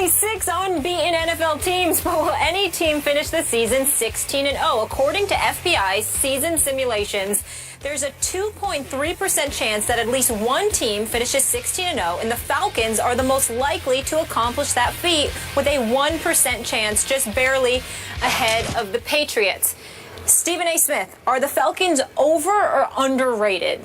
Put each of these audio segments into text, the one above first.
only 6 unbeaten NFL teams, but will any team finish the season 16-0? According to FBI's season simulations, there's a 2.3% chance that at least one team finishes 16-0, and the Falcons are the most likely to accomplish that feat with a 1% chance, just barely ahead of the Patriots. Stephen A. Smith, are the Falcons over or underrated?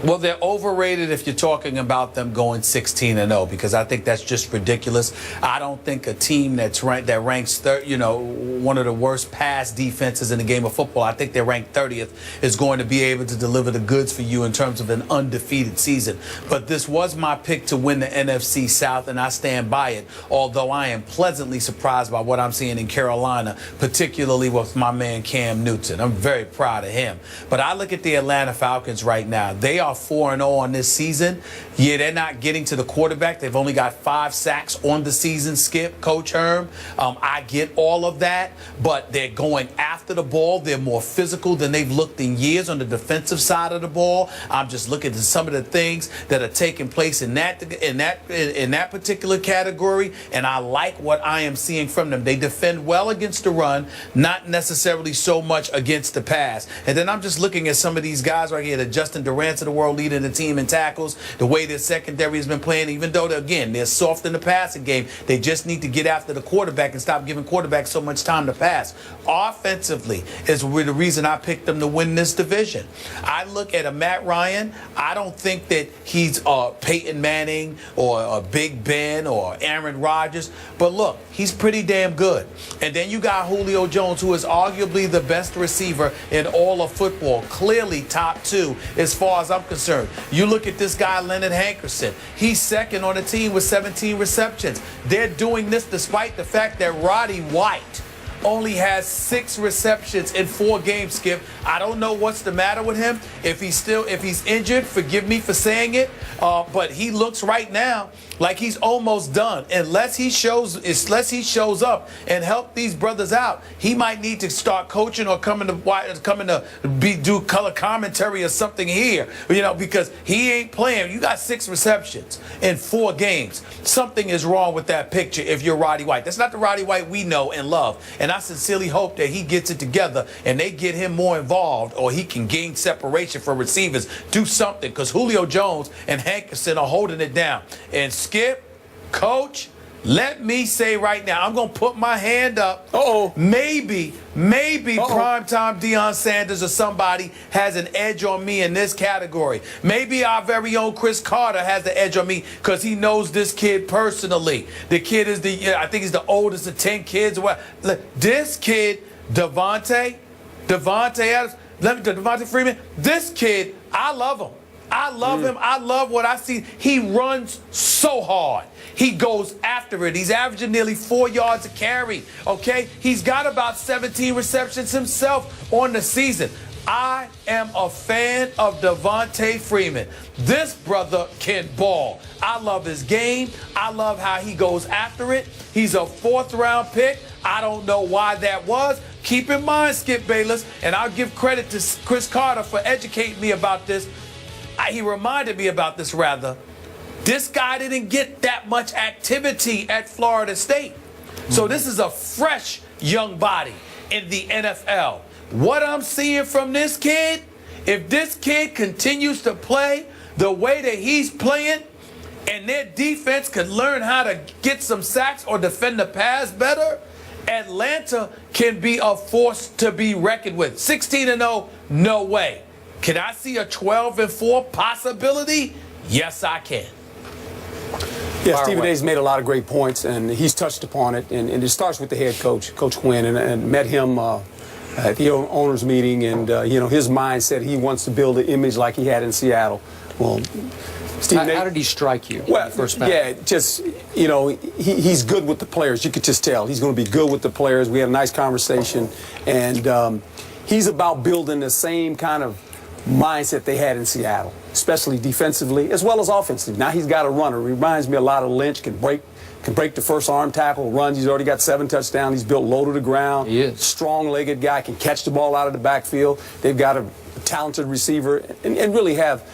Well, they're overrated if you're talking about them going 16-0, because I think that's just ridiculous. I don't think a team that ranks one of the worst pass defenses in the game of football, I think they're ranked 30th, is going to be able to deliver the goods for you in terms of an undefeated season. But this was my pick to win the NFC South, and I stand by it, although I am pleasantly surprised by what I'm seeing in Carolina, particularly with my man Cam Newton. I'm very proud of him. But I look at the Atlanta Falcons right now. They are 4-0 on this season. Yeah, they're not getting to the quarterback. They've only got 5 sacks on the season, Skip, Coach Herm. I get all of that, but they're going after the ball. They're more physical than they've looked in years on the defensive side of the ball. I'm just looking at some of the things that are taking place in that particular category, and I like what I am seeing from them. They defend well against the run, not necessarily so much against the pass. And then I'm just looking at some of these guys right here, the Justin Durant's of the world leading the team in tackles, the way their secondary has been playing, even though, they're soft in the passing game. They just need to get after the quarterback and stop giving quarterbacks so much time to pass. Offensively is the reason I picked them to win this division. I look at a Matt Ryan. I don't think that he's Peyton Manning or Big Ben or Aaron Rodgers, but look, he's pretty damn good. And then you got Julio Jones, who is arguably the best receiver in all of football, clearly top 2 as far as I'm concerned. You look at this guy, Leonard Hankerson. He's second on the team with 17 receptions. They're doing this despite the fact that Roddy White only has 6 receptions in 4 games, Skip. I don't know what's the matter with him. If he's injured, forgive me for saying it, but he looks right now like he's almost done. Unless he shows up and help these brothers out, he might need to start coaching or coming to do color commentary or something here, because he ain't playing. You got 6 receptions in 4 games. Something is wrong with that picture if you're Roddy White. That's not the Roddy White we know and love. And I sincerely hope that he gets it together and they get him more involved, or he can gain separation for receivers. Do something, because Julio Jones and Hankerson are holding it down. And Skip, Coach, let me say right now, I'm going to put my hand up. Maybe primetime Deion Sanders or somebody has an edge on me in this category. Maybe our very own Chris Carter has the edge on me because he knows this kid personally. The kid is I think he's the oldest of 10 kids. This kid, Devontae Adams, Devontae Freeman, this kid, I love him. I love him. I love what I see. He runs so hard. He goes after it. He's averaging nearly 4 yards a carry, okay? He's got about 17 receptions himself on the season. I am a fan of Devontae Freeman. This brother can ball. I love his game. I love how he goes after it. He's a 4th-round pick. I don't know why that was. Keep in mind, Skip Bayless, and I'll give credit to Chris Carter for educating me about this. He reminded me about this, rather. This guy didn't get that much activity at Florida State. So this is a fresh young body in the NFL. What I'm seeing from this kid, if this kid continues to play the way that he's playing, and their defense could learn how to get some sacks or defend the pass better, Atlanta can be a force to be reckoned with. 16-0, no way. Can I see a 12-4 possibility? Yes, I can. Yeah, Stephen A's made a lot of great points, and he's touched upon it. And it starts with the head coach, Coach Quinn, and met him at the owners' meeting. And, his mindset, he wants to build an image like he had in Seattle. Well, Stephen how did he strike you? Well, he's good with the players. You could just tell. He's going to be good with the players. We had a nice conversation. And he's about building the same kind of mindset they had in Seattle, especially defensively as well as offensively. Now he's got a runner. He reminds me a lot of Lynch. Can break the first arm tackle, runs. He's already got 7 touchdowns. He's built low to the ground. He is. Strong-legged guy, can catch the ball out of the backfield. They've got a talented receiver and really have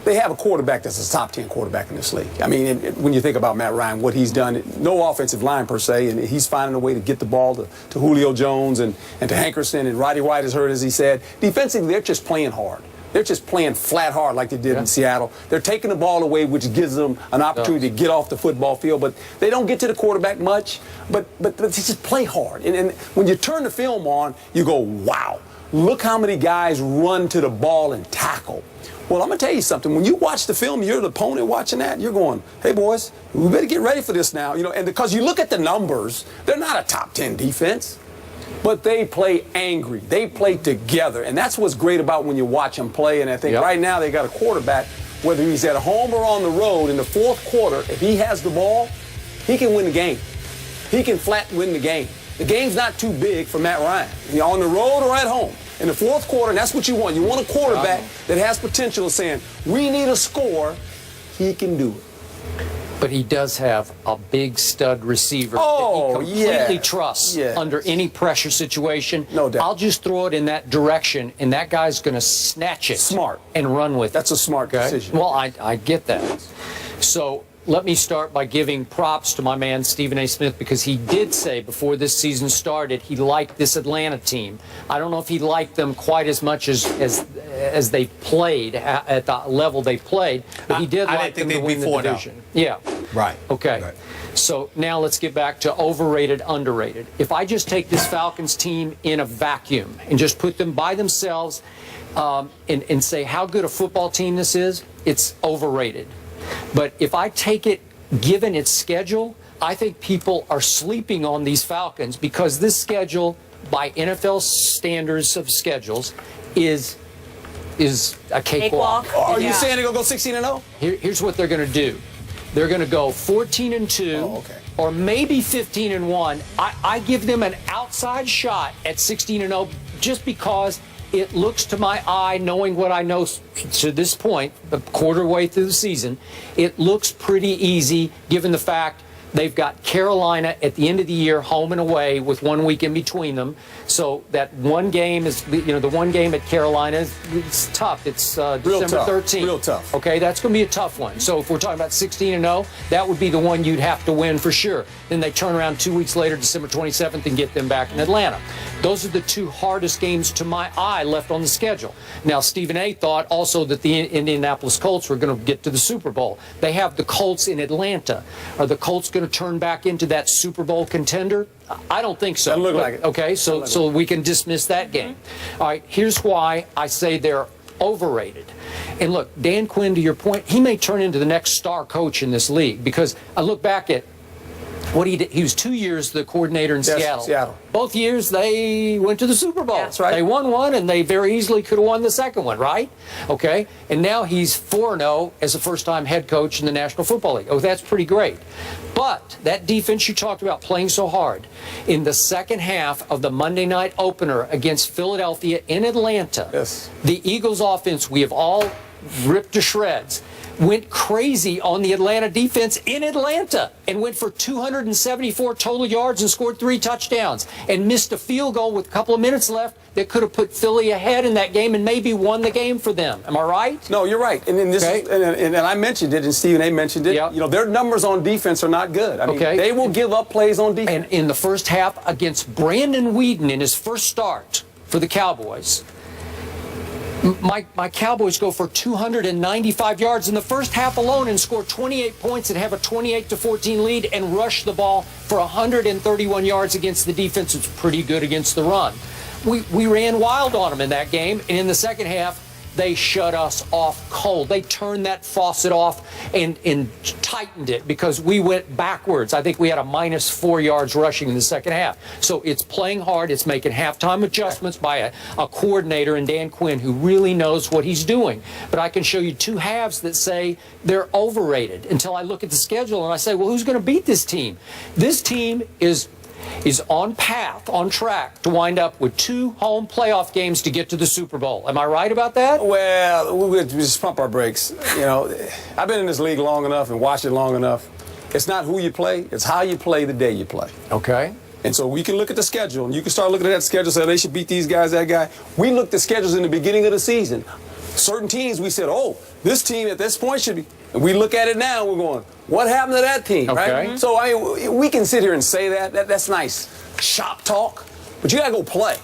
they have a quarterback that's a top 10 quarterback in this league. I mean, when you think about Matt Ryan, what he's done, no offensive line per se, and he's finding a way to get the ball to Julio Jones and to Hankerson, and Roddy White is hurt, as he said. Defensively, they're just playing hard. They're just playing flat hard like they did in Seattle. They're taking the ball away, which gives them an opportunity to get off the football field. But they don't get to the quarterback much. But they just play hard. And when you turn the film on, you go, wow, look how many guys run to the ball and tackle. Well, I'm going to tell you something. When you watch the film, you're the opponent watching that, you're going, hey, boys, we better get ready for this now. You know, and because you look at the numbers, they're not a top 10 defense. But they play angry. They play together. And that's what's great about when you watch them play. And I think right now they got a quarterback, whether he's at home or on the road, in the fourth quarter, if he has the ball, he can win the game. He can flat win the game. The game's not too big for Matt Ryan. You're on the road or at home. In the fourth quarter, and that's what you want. You want a quarterback that has potential of saying, we need a score. He can do it. But he does have a big stud receiver that he completely trusts under any pressure situation. No doubt. I'll just throw it in that direction, and that guy's going to snatch it. Smart. And run with it. That's a smart decision. Well, I get that. So let me start by giving props to my man Stephen A. Smith, because he did say before this season started he liked this Atlanta team. I don't know if he liked them quite as much as they played at the level they played, but he did like them to win the division. Yeah. Right. Okay. Right. So now let's get back to overrated, underrated. If I just take this Falcons team in a vacuum and just put them by themselves and say how good a football team this is, it's overrated. But if I take it, given its schedule, I think people are sleeping on these Falcons because this schedule, by NFL standards of schedules, is a cakewalk. Are you saying they're going to go 16-0? Here's what they're going to do. They're going to go 14-2, or maybe 15-1. I give them an outside shot at 16-0 just because it looks to my eye, knowing what I know to this point, a quarter way through the season, it looks pretty easy given the fact they've got Carolina at the end of the year, home and away, with 1 week in between them. So that one game is, the one game at Carolina, it's tough. It's December 13th. Real tough. Okay, that's going to be a tough one. So if we're talking about 16-0, that would be the one you'd have to win for sure. Then they turn around 2 weeks later, December 27th, and get them back in Atlanta. Those are the two hardest games to my eye left on the schedule. Now, Stephen A. thought also that the Indianapolis Colts were going to get to the Super Bowl. They have the Colts in Atlanta. Are the Colts going to turn back into that Super Bowl contender? I don't think so. Doesn't look like it. Okay, so we can dismiss that game. All right, here's why I say they're overrated. And look, Dan Quinn, to your point, he may turn into the next star coach in this league, because I look back at what he did. He was 2 years the coordinator in Seattle. Both years they went to the Super Bowl. That's right. They won one, and they very easily could have won the second one, right? Okay. And now he's 4-0 as a first-time head coach in the National Football League. Oh, that's pretty great. But that defense you talked about playing so hard, in the second half of the Monday night opener against Philadelphia in Atlanta, the Eagles' offense, we have all ripped to shreds, went crazy on the Atlanta defense in Atlanta and went for 274 total yards and scored 3 touchdowns and missed a field goal with a couple of minutes left that could have put Philly ahead in that game and maybe won the game for them. Am I right? No, you're right. And this and I mentioned it, and Stephen A. mentioned it. Yep. You know, their numbers on defense are not good. I mean, they will give up plays on defense. And in the first half against Brandon Whedon in his first start for the Cowboys, my Cowboys go for 295 yards in the first half alone and score 28 points and have a 28-14 lead and rush the ball for 131 yards against the defense. It's pretty good against the run. We ran wild on them in that game, and in the second half, they shut us off cold. They turned that faucet off and tightened it because we went backwards. I think we had a -4 yards rushing in the second half. So it's playing hard. It's making halftime adjustments by a coordinator in Dan Quinn who really knows what he's doing. But I can show you two halves that say they're overrated until I look at the schedule and I say, well, who's going to beat this team? This team is on track to wind up with 2 home playoff games to get to the Super Bowl. Am I right about that? Well, we just pump our brakes. You know, I've been in this league long enough and watched it long enough. It's not who you play, it's how you play the day you play. Okay. And so we can look at the schedule, and you can start looking at that schedule and say they should beat these guys, that guy. We looked at schedules in the beginning of the season. Certain teams, we said, oh, This team at this point should be. And we look at it now, we're going, what happened to that team, Okay. right? So, I mean, we can sit here and say that's nice shop talk, but you got to go play.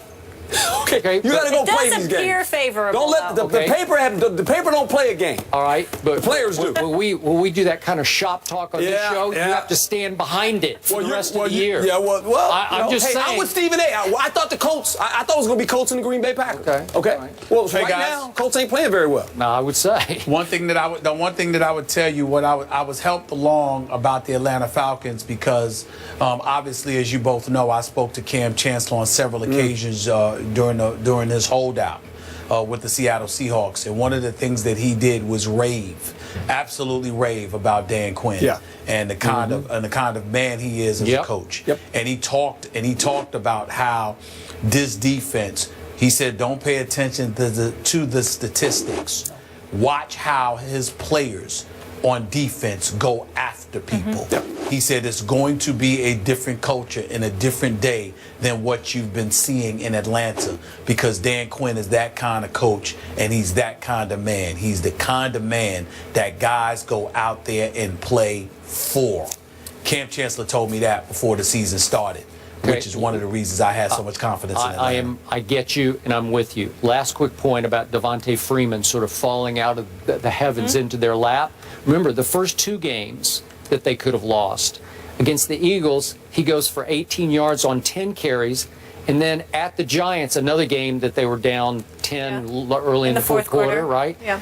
Okay, you got to go play these games. It does appear favorable. Don't let the paper don't play a game. All right, but the players do. Will we do that kind of shop talk on this show? Yeah. You have to stand behind it for the rest of the year. Yeah, I'm just saying. I'm with Stephen A. I thought the Colts. I thought it was going to be Colts and the Green Bay Packers. Okay. Right. Well, Hey, right guys. now, Colts ain't playing very well. No, I would say. The one thing that I would tell you, I was helped along about the Atlanta Falcons because obviously, as you both know, I spoke to Cam Chancellor on several occasions during his holdout with the Seattle Seahawks, and one of the things that he did was absolutely rave about Dan Quinn, and the kind of man he is as a coach. And he talked about how this defense. He said, don't pay attention to the statistics. Watch how his players on defense go after people. He said it's going to be a different culture and a different day than what you've been seeing in Atlanta, because Dan Quinn is that kind of coach and he's that kind of man. He's the kind of man that guys go out there and play for. Cam Chancellor told me that before the season started, which is one of the reasons I had so much confidence in Atlanta. I get you, and I'm with you. Last quick point about Devontae Freeman sort of falling out of the heavens into their lap. Remember, the first two games that they could have lost, against the Eagles, he goes for 18 yards on 10 carries. And then at the Giants, another game that they were down 10 early in the fourth quarter, right? Yeah.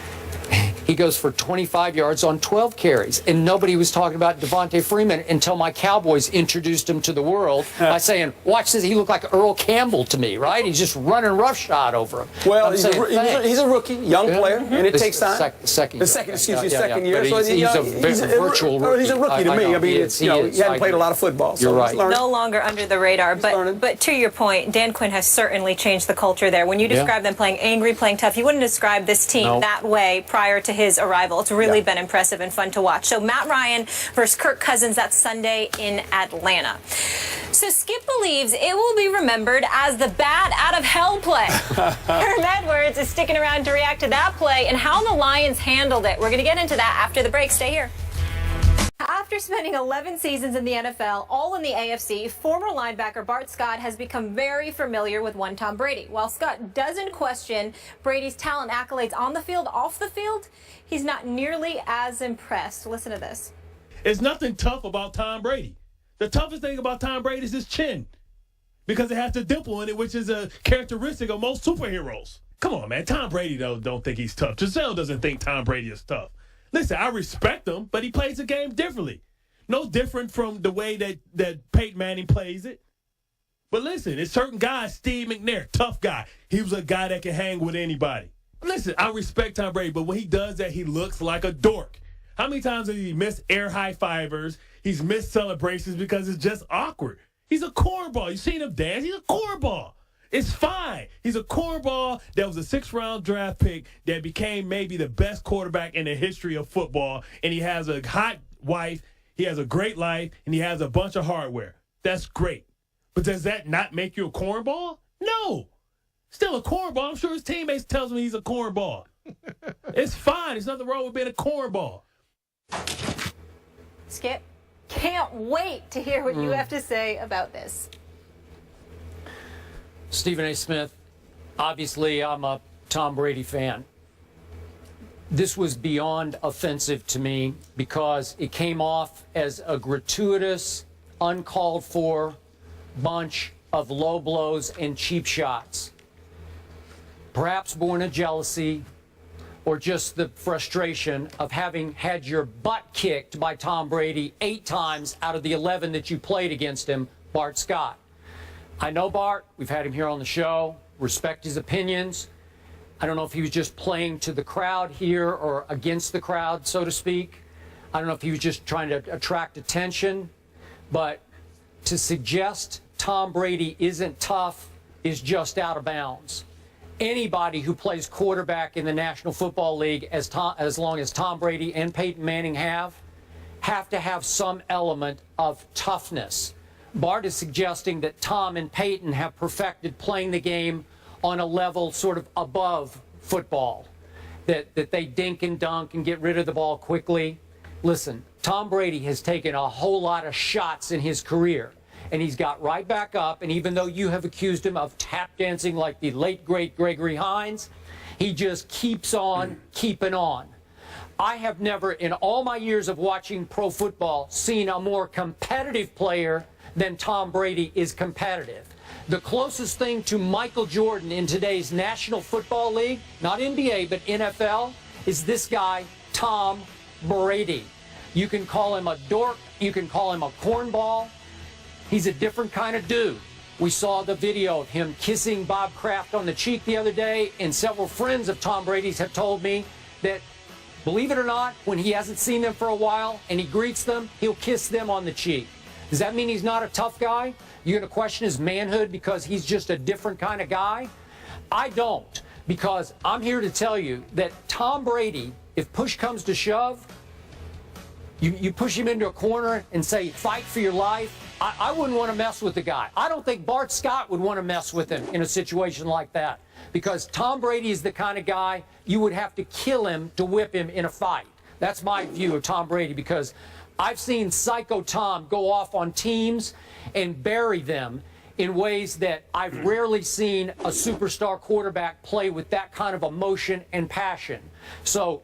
He goes for 25 yards on 12 carries. And nobody was talking about Devontae Freeman until my Cowboys introduced him to the world by saying, watch this, he looked like Earl Campbell to me, right? He's just running roughshod over him. Well, he's a rookie, young player, and it takes time. Second year. But he's a virtual rookie. He's a rookie to me. I mean, he hadn't played a lot of football. You're right. No longer under the radar. But to your point, Dan Quinn has certainly changed the culture there. When you describe them playing angry, playing tough, you wouldn't describe this team that way prior to his arrival. It's really been impressive and fun to watch. So Matt Ryan versus Kirk Cousins, that's Sunday in Atlanta. So Skip believes it will be remembered as the bat out of hell play. Herm Edwards is sticking around to react to that play and how the Lions handled it. We're going to get into that after the break. Stay here. After spending 11 seasons in the NFL, all in the AFC, former linebacker Bart Scott has become very familiar with one Tom Brady. While Scott doesn't question Brady's talent accolades on the field, off the field, he's not nearly as impressed. Listen to this. There's nothing tough about Tom Brady. The toughest thing about Tom Brady is his chin, because it has the dimple in it, which is a characteristic of most superheroes. Come on, man. Tom Brady don't think he's tough. Giselle doesn't think Tom Brady is tough. Listen, I respect him, but he plays the game differently. No different from the way that Peyton Manning plays it. But listen, it's certain guys, Steve McNair, tough guy. He was a guy that can hang with anybody. Listen, I respect Tom Brady, but when he does that, he looks like a dork. How many times has he missed air high-fivers? He's missed celebrations because it's just awkward. He's a cornball. You seen him dance? He's a cornball. It's fine. He's a cornball that was a 6th-round draft pick that became maybe the best quarterback in the history of football, and he has a hot wife, he has a great life, and he has a bunch of hardware. That's great. But does that not make you a cornball? No. Still a cornball. I'm sure his teammates tells me he's a cornball. It's fine. There's nothing wrong with being a cornball. Skip, can't wait to hear what you have to say about this. Stephen A. Smith, obviously I'm a Tom Brady fan. This was beyond offensive to me because it came off as a gratuitous, uncalled for bunch of low blows and cheap shots. Perhaps born of jealousy or just the frustration of having had your butt kicked by Tom Brady 8 times out of the 11 that you played against him, Bart Scott. I know Bart. We've had him here on the show. Respect his opinions. I don't know if he was just playing to the crowd here or against the crowd, so to speak. I don't know if he was just trying to attract attention. But to suggest Tom Brady isn't tough is just out of bounds. Anybody who plays quarterback in the National Football League, as long as Tom Brady and Peyton Manning have to have some element of toughness. Bart is suggesting that Tom and Peyton have perfected playing the game on a level sort of above football. that they dink and dunk and get rid of the ball quickly. Listen, Tom Brady has taken a whole lot of shots in his career, and he's got right back up. And even though you have accused him of tap dancing like the late, great Gregory Hines, he just keeps on keeping on. I have never, in all my years of watching pro football, seen a more competitive player than Tom Brady is competitive. The closest thing to Michael Jordan in today's National Football League, not NBA, but NFL, is this guy, Tom Brady. You can call him a dork, you can call him a cornball. He's a different kind of dude. We saw the video of him kissing Bob Kraft on the cheek the other day, and several friends of Tom Brady's have told me that, believe it or not, when he hasn't seen them for a while and he greets them, he'll kiss them on the cheek. Does that mean he's not a tough guy? You're going to question his manhood because he's just a different kind of guy? I don't, because I'm here to tell you that Tom Brady, if push comes to shove, you push him into a corner and say, fight for your life, I wouldn't want to mess with the guy. I don't think Bart Scott would want to mess with him in a situation like that, because Tom Brady is the kind of guy you would have to kill him to whip him in a fight. That's my view of Tom Brady, because I've seen Psycho Tom go off on teams and bury them in ways that I've rarely seen a superstar quarterback play with that kind of emotion and passion. So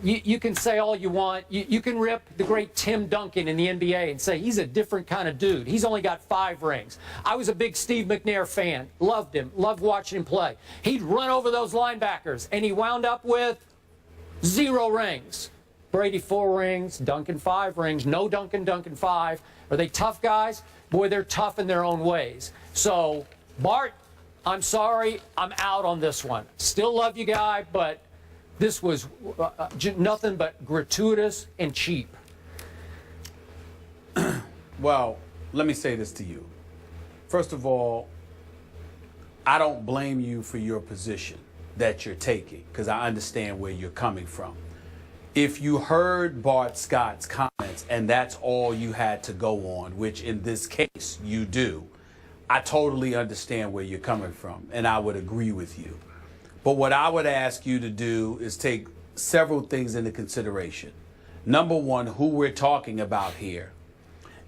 you can say all you want. You can rip the great Tim Duncan in the NBA and say he's a different kind of dude. He's only got 5 rings. I was a big Steve McNair fan. Loved him. Loved watching him play. He'd run over those linebackers, and he wound up with 0 rings. Brady 4 rings, Duncan 5 rings, no Duncan 5. Are they tough guys? Boy, they're tough in their own ways. So, Bart, I'm sorry, I'm out on this one. Still love you, guy, but this was nothing but gratuitous and cheap. Well, let me say this to you. First of all, I don't blame you for your position that you're taking, because I understand where you're coming from. If you heard Bart Scott's comments and that's all you had to go on, which in this case you do, I totally understand where you're coming from, and I would agree with you. But what I would ask you to do is take several things into consideration. Number one, who we're talking about here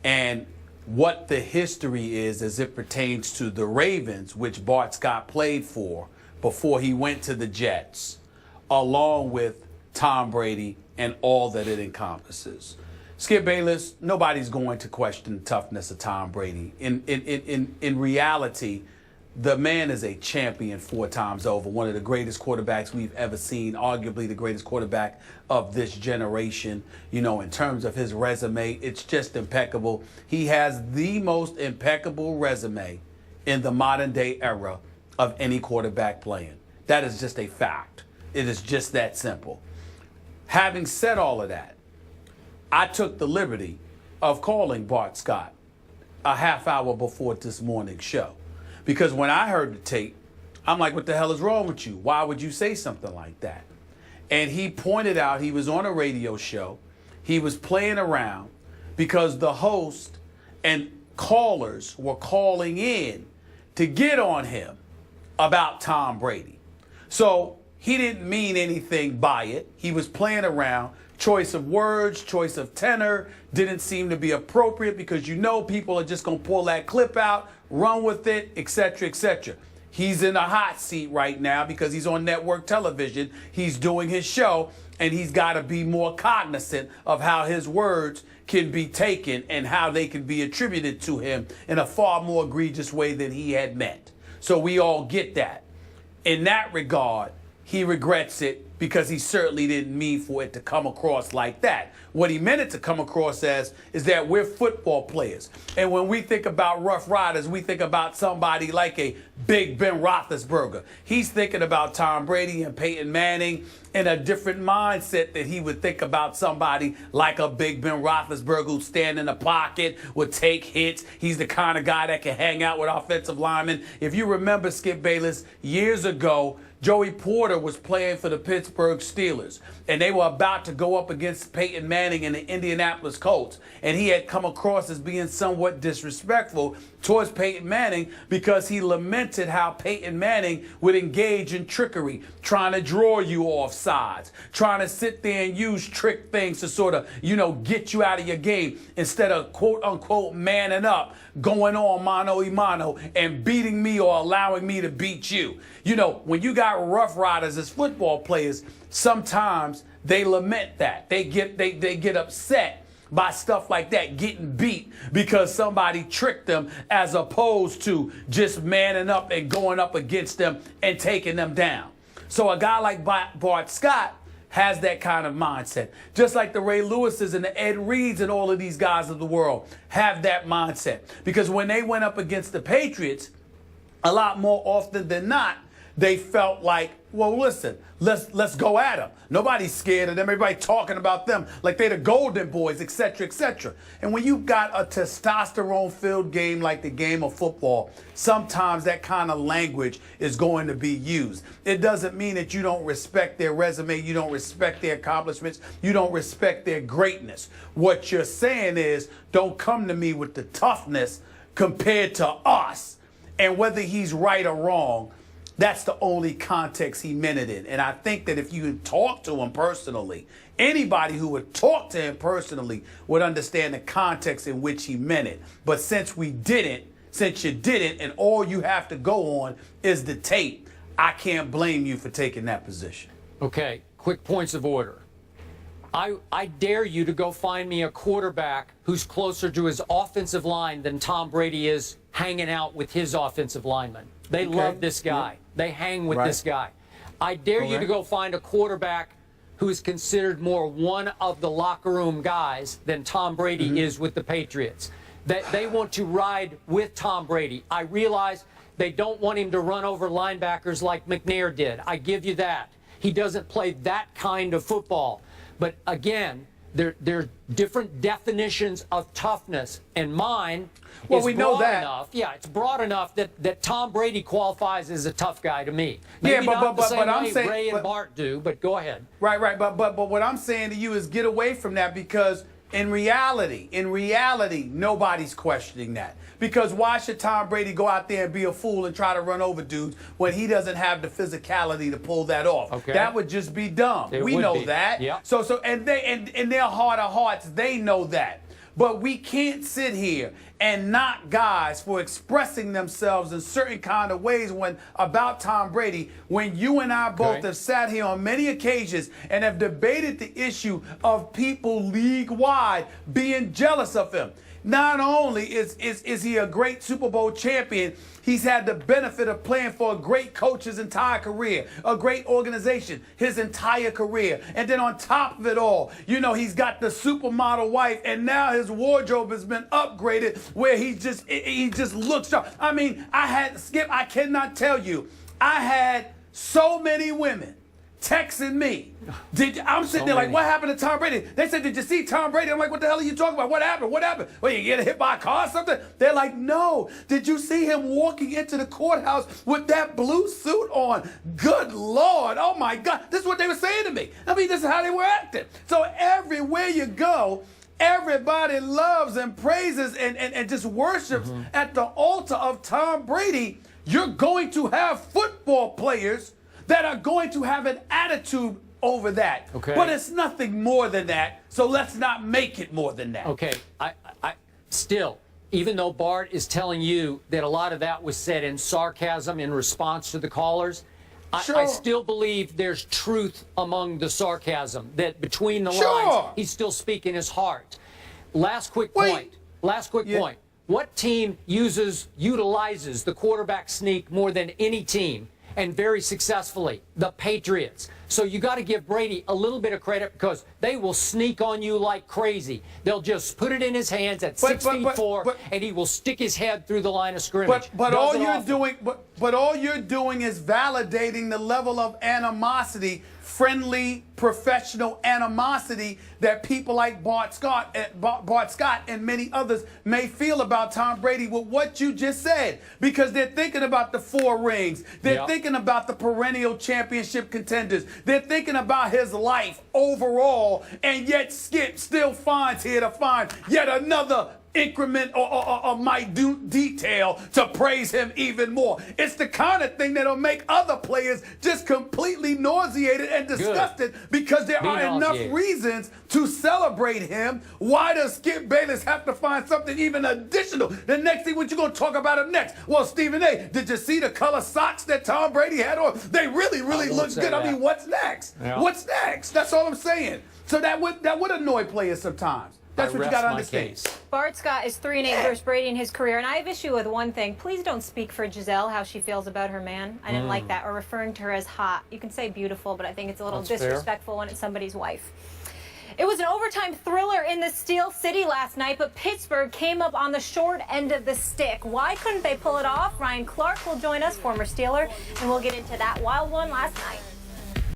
and what the history is as it pertains to the Ravens, which Bart Scott played for before he went to the Jets, along with Tom Brady and all that it encompasses. Skip Bayless, nobody's going to question the toughness of Tom Brady. In reality, the man is a champion 4 times over, one of the greatest quarterbacks we've ever seen, arguably the greatest quarterback of this generation. You know, in terms of his resume, it's just impeccable. He has the most impeccable resume in the modern day era of any quarterback playing. That is just a fact. It is just that simple. Having said all of that, I took the liberty of calling Bart Scott a half hour before this morning's show. Because when I heard the tape, I'm like, what the hell is wrong with you? Why would you say something like that? And he pointed out he was on a radio show. He was playing around because the host and callers were calling in to get on him about Tom Brady. So he didn't mean anything by it. He was playing around. Choice of words, choice of tenor didn't seem to be appropriate, because you know people are just going to pull that clip out, run with it, etc., etc. He's in a hot seat right now because he's on network television. He's doing his show, and he's got to be more cognizant of how his words can be taken and how they can be attributed to him in a far more egregious way than he had meant. So we all get that. In that regard, he regrets it, because he certainly didn't mean for it to come across like that. What he meant it to come across as is that we're football players. And when we think about Rough Riders, we think about somebody like a Big Ben Roethlisberger. He's thinking about Tom Brady and Peyton Manning in a different mindset that he would think about somebody like a Big Ben Roethlisberger who'd stand in the pocket, would take hits. He's the kind of guy that can hang out with offensive linemen. If you remember, Skip Bayless, years ago, Joey Porter was playing for the Pittsburgh Steelers, and they were about to go up against Peyton Manning and the Indianapolis Colts, and he had come across as being somewhat disrespectful towards Peyton Manning because he lamented how Peyton Manning would engage in trickery, trying to draw you off, sides, trying to sit there and use trick things to sort of, get you out of your game instead of quote unquote manning up, going on mano y mano and beating me or allowing me to beat you. When you got Rough Riders as football players, sometimes they lament that. They get upset by stuff like that, getting beat because somebody tricked them, as opposed to just manning up and going up against them and taking them down. So a guy like Bart Scott has that kind of mindset. Just like the Ray Lewises and the Ed Reeds and all of these guys of the world have that mindset. Because when they went up against the Patriots, a lot more often than not, they felt like, well, listen, let's go at them. Nobody's scared of them. Everybody talking about them like they're the golden boys, et cetera, et cetera. And when you've got a testosterone-filled game like the game of football, sometimes that kind of language is going to be used. It doesn't mean that you don't respect their resume, you don't respect their accomplishments, you don't respect their greatness. What you're saying is, don't come to me with the toughness compared to us. And whether he's right or wrong, that's the only context he meant it in. And I think that if you talk to him personally, anybody who would talk to him personally would understand the context in which he meant it. But since you didn't, and all you have to go on is the tape, I can't blame you for taking that position. Okay, quick points of order. I dare you to go find me a quarterback who's closer to his offensive line than Tom Brady is hanging out with his offensive linemen. They love this guy. Yeah. They hang with this guy. I dare you to go find a quarterback who is considered more one of the locker room guys than Tom Brady is with the Patriots. That they want to ride with Tom Brady. I realize they don't want him to run over linebackers like McNair did. I give you that. He doesn't play that kind of football. But again, there are different definitions of toughness, and mine is broad enough. Yeah, it's broad enough that Tom Brady qualifies as a tough guy to me. Maybe not the same way Ray and Bart do, but go ahead. Right. But what I'm saying to you is get away from that, because in reality, nobody's questioning that. Because why should Tom Brady go out there and be a fool and try to run over dudes when he doesn't have the physicality to pull that off? Okay. That would just be dumb. We know that. Yep. So and in their heart of hearts, they know that. But we can't sit here and knock guys for expressing themselves in certain kind of ways about Tom Brady, when you and I both have sat here on many occasions and have debated the issue of people league-wide being jealous of him. Not only is he a great Super Bowl champion, he's had the benefit of playing for a great coach his entire career, a great organization his entire career. And then on top of it all, he's got the supermodel wife, and now his wardrobe has been upgraded where he just looks sharp. I mean, I cannot tell you, I had so many women texting me. I'm sitting there like, what happened to Tom Brady? They said, did you see Tom Brady? I'm like, what the hell are you talking about? What happened? Well, you get hit by a car or something? They're like, no. Did you see him walking into the courthouse with that blue suit on? Good Lord. Oh, my God. This is what they were saying to me. I mean, this is how they were acting. So everywhere you go, everybody loves and praises and just worships at the altar of Tom Brady. You're going to have football players that are going to have an attitude over that. Okay. But it's nothing more than that, so let's not make it more than that. Okay, I still, even though Bart is telling you that a lot of that was said in sarcasm in response to the callers, I still believe there's truth among the sarcasm, that between the lines, he's still speaking his heart. Last quick point. What team utilizes the quarterback sneak more than any team, and very successfully? The Patriots. So you got to give Brady a little bit of credit, because they will sneak on you like crazy. They'll just put it in his hands at 6'4", and he will stick his head through the line of scrimmage. But all you're doing is validating the level of animosity, friendly, professional animosity that people like Bart Scott and many others may feel about Tom Brady with what you just said, because they're thinking about the 4 rings. They're thinking about the perennial championship contenders. They're thinking about his life overall, and yet Skip still finds here to find yet another increment or minute detail to praise him even more. It's the kind of thing that'll make other players just completely nauseated and disgusted because there are enough reasons to celebrate him. Why does Skip Bayless have to find something even additional? The next thing, what you going to talk about him next? Well, Stephen A., did you see the color socks that Tom Brady had on? They really look good. I mean, what's next? Yeah. What's next? That's all I'm saying. So that would annoy players sometimes. That's what you got to understand. Bart Scott is 3-8 versus Brady in his career, and I have issue with one thing. Please don't speak for Giselle how she feels about her man. I didn't like that, or referring to her as hot. You can say beautiful, but I think it's a little disrespectful when it's somebody's wife. It was an overtime thriller in the Steel City last night, but Pittsburgh came up on the short end of the stick. Why couldn't they pull it off? Ryan Clark will join us, former Steeler, and we'll get into that wild one last night.